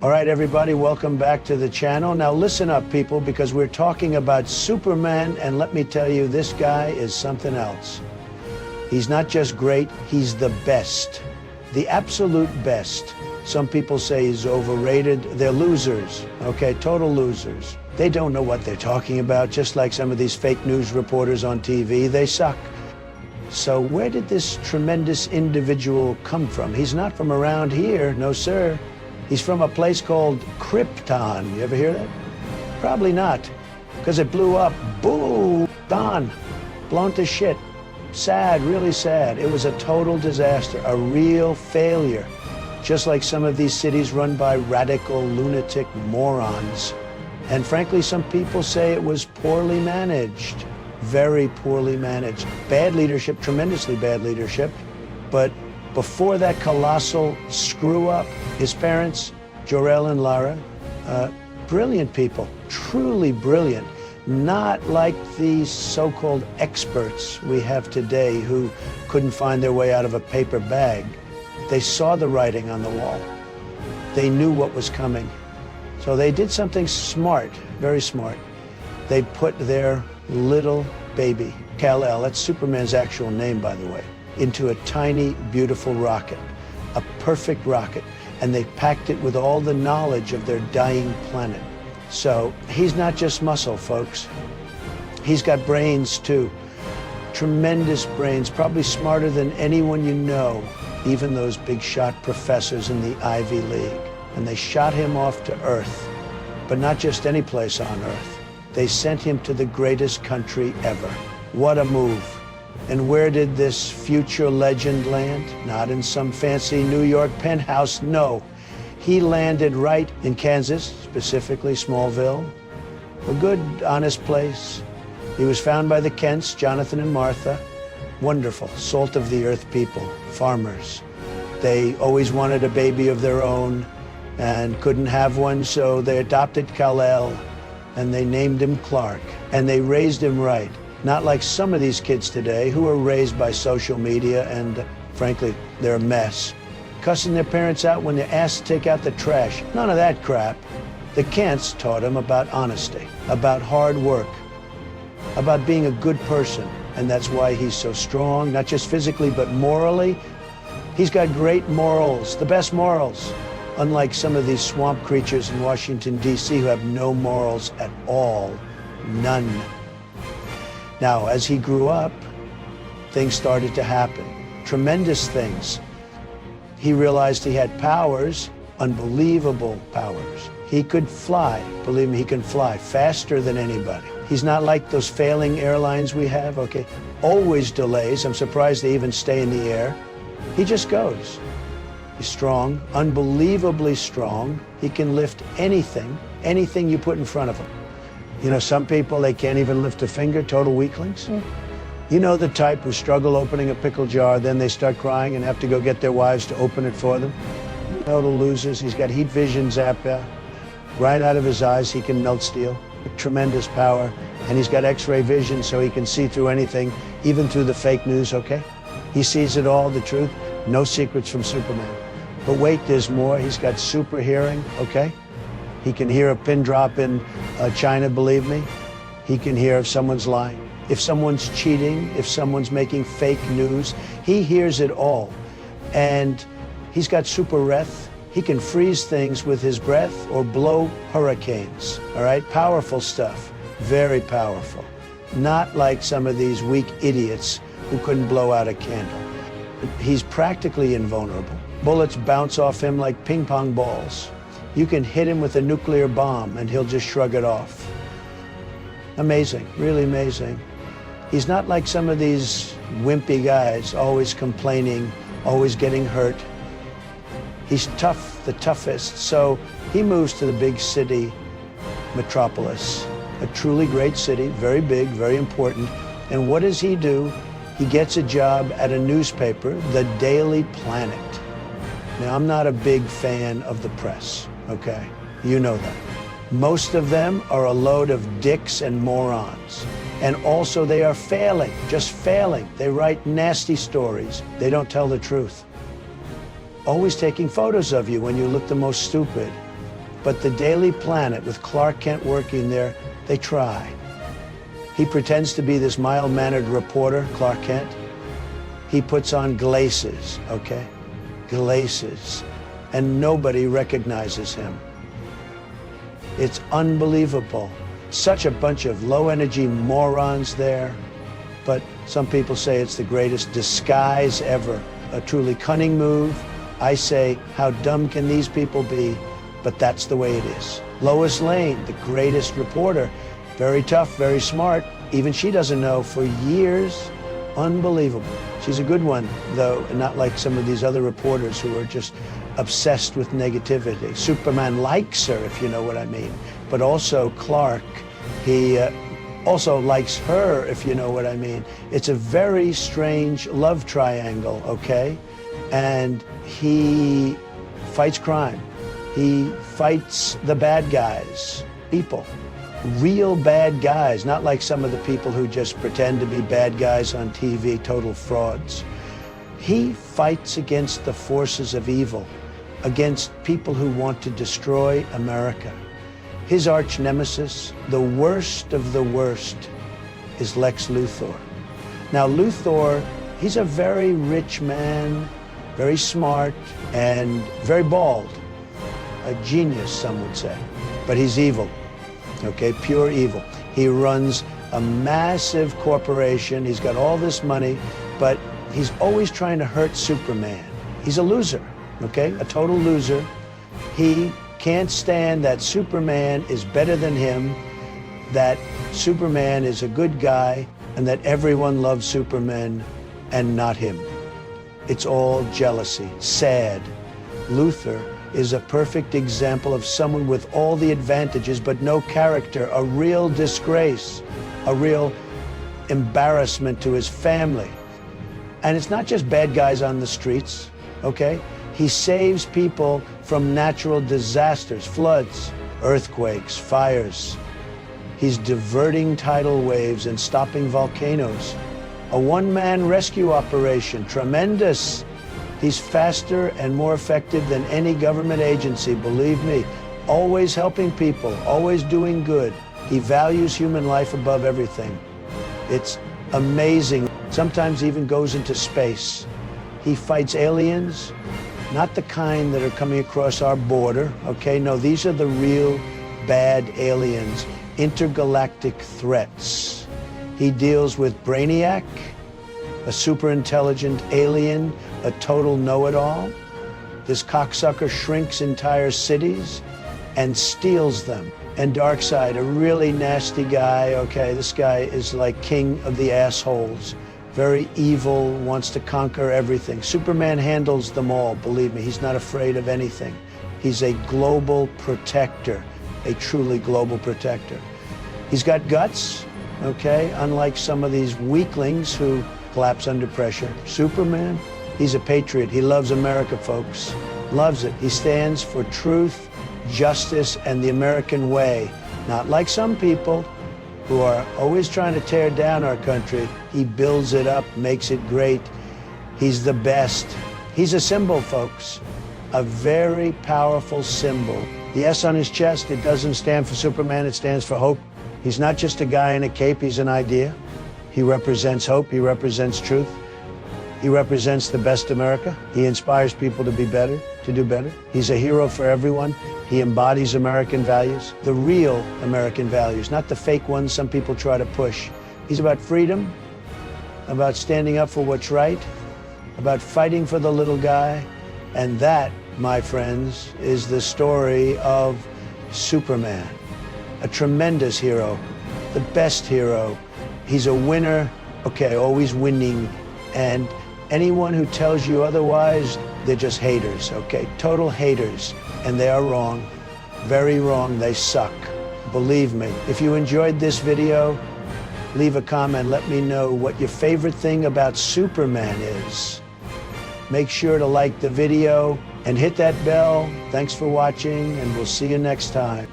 All right, everybody, welcome back to the channel. Now listen up, people, because we're talking about Superman, and let me tell you, this guy is something else. He's not just great, he's the best. The absolute best. Some people say he's overrated. They're losers, okay? Total losers. They don't know what they're talking about, just like some of these fake news reporters on TV. They suck. So where did this tremendous individual come from? He's not from around here, no sir. He's from a place called Krypton. You ever hear that? Probably not, because it blew up. Boom, gone, blown to shit. Sad, really sad. It was a total disaster, a real failure. Just like some of these cities run by radical, lunatic morons. And frankly, some people say it was poorly managed. Very poorly managed. Bad leadership, tremendously bad leadership. But before that colossal screw-up, his parents, Jor-El and Lara, brilliant people, truly brilliant. Not like these so-called experts we have today who couldn't find their way out of a paper bag. They saw the writing on the wall. They knew what was coming. So they did something smart, very smart. They put their little baby, Kal-El, that's Superman's actual name, by the way, into a tiny, beautiful rocket, a perfect rocket, and they packed it with all the knowledge of their dying planet. So he's not just muscle, folks. He's got brains, too. Tremendous brains, probably smarter than anyone you know, even those big shot professors in the Ivy League. And they shot him off to Earth, but not just any place on Earth. They sent him to the greatest country ever. What a move. And where did this future legend land? Not in some fancy New York penthouse, no. He landed right in Kansas, specifically Smallville. A good, honest place. He was found by the Kents, Jonathan and Martha. Wonderful, salt of the earth people, farmers. They always wanted a baby of their own and couldn't have one, so they adopted Kal-El and they named him Clark. And they raised him right. Not like some of these kids today who are raised by social media and, frankly, they're a mess. Cussing their parents out when they're asked to take out the trash. None of that crap. The Kents taught him about honesty, about hard work, about being a good person. And that's why he's so strong, not just physically, but morally. He's got great morals, the best morals. Unlike some of these swamp creatures in Washington, D.C. who have no morals at all. None. Now, as he grew up, things started to happen. Tremendous things. He realized he had powers, unbelievable powers. He could fly. Believe me, he can fly faster than anybody. He's not like those failing airlines we have, okay? Always delays. I'm surprised they even stay in the air. He just goes. He's strong, unbelievably strong. He can lift anything, anything you put in front of him. You know, some people, they can't even lift a finger, total weaklings. You know the type who struggle opening a pickle jar, then they start crying and have to go get their wives to open it for them. Total losers. He's got heat vision zap right out of his eyes. He can melt steel. Tremendous power. And he's got X-ray vision so he can see through anything, even through the fake news, okay? He sees it all, the truth. No secrets from Superman. But wait, there's more. He's got super hearing, okay? He can hear a pin drop in China, believe me. He can hear if someone's lying, if someone's cheating, if someone's making fake news. He hears it all. And he's got super breath. He can freeze things with his breath or blow hurricanes, all right? Powerful stuff, very powerful. Not like some of these weak idiots who couldn't blow out a candle. He's practically invulnerable. Bullets bounce off him like ping pong balls. You can hit him with a nuclear bomb and he'll just shrug it off. Amazing, really amazing. He's not like some of these wimpy guys, always complaining, always getting hurt. He's tough, the toughest. So he moves to the big city, Metropolis, a truly great city, very big, very important. And what does he do? He gets a job at a newspaper, the Daily Planet. Now, I'm not a big fan of the press, okay? You know that. Most of them are a load of dicks and morons. And also they are failing, just failing. They write nasty stories. They don't tell the truth. Always taking photos of you when you look the most stupid. But the Daily Planet, with Clark Kent working there, they try. He pretends to be this mild-mannered reporter, Clark Kent. He puts on glasses, okay? Glasses. And nobody recognizes him. It's unbelievable. Such a bunch of low-energy morons there. But some people say it's the greatest disguise ever. A truly cunning move. I say, how dumb can these people be? But that's the way it is. Lois Lane, the greatest reporter. Very tough, very smart. Even she doesn't know for years. Unbelievable. She's a good one, though, not like some of these other reporters who are just obsessed with negativity. Superman likes her, if you know what I mean. But also Clark, he also likes her, if you know what I mean. It's a very strange love triangle, okay? And he fights crime. He fights the bad guys, people. Real bad guys, not like some of the people who just pretend to be bad guys on TV, total frauds. He fights against the forces of evil, against people who want to destroy America. His arch nemesis, the worst of the worst, is Lex Luthor. Now, Luthor, he's a very rich man, very smart, and very bald. A genius, some would say. But he's evil. Okay, pure evil. He runs a massive corporation. He's got all this money, but he's always trying to hurt Superman. He's a loser, okay? A total loser. He can't stand that Superman is better than him, that Superman is a good guy, and that everyone loves Superman and not him. It's all jealousy. Sad. Luthor is a perfect example of someone with all the advantages but no character, a real disgrace, a real embarrassment to his family. And it's not just bad guys on the streets, okay? He saves people from natural disasters, floods, earthquakes, fires. He's diverting tidal waves and stopping volcanoes. A one-man rescue operation, tremendous. He's faster and more effective than any government agency, believe me. Always helping people, always doing good. He values human life above everything. It's amazing. Sometimes even goes into space. He fights aliens, not the kind that are coming across our border, okay? No, these are the real bad aliens, intergalactic threats. He deals with Brainiac, a super intelligent alien, a total know-it-all. This cocksucker shrinks entire cities and steals them. And Darkseid, a really nasty guy, okay? This guy is like king of the assholes. Very evil, wants to conquer everything. Superman handles them all, believe me. He's not afraid of anything. He's a global protector, a truly global protector. He's got guts, okay? Unlike some of these weaklings who collapse under pressure. Superman, he's a patriot. He loves America, folks. Loves it. He stands for truth, justice, and the American way. Not like some people who are always trying to tear down our country. He builds it up, makes it great. He's the best. He's a symbol, folks. A very powerful symbol. The S on his chest, it doesn't stand for Superman, it stands for hope. He's not just a guy in a cape, he's an idea. He represents hope, he represents truth. He represents the best America. He inspires people to be better, to do better. He's a hero for everyone. He embodies American values, the real American values, not the fake ones some people try to push. He's about freedom, about standing up for what's right, about fighting for the little guy. And that, my friends, is the story of Superman. A tremendous hero, the best hero. He's a winner, okay, always winning. And anyone who tells you otherwise, they're just haters, okay? Total haters. And they are wrong. Very wrong. They suck. Believe me. If you enjoyed this video, leave a comment. Let me know what your favorite thing about Superman is. Make sure to like the video and hit that bell. Thanks for watching, and we'll see you next time.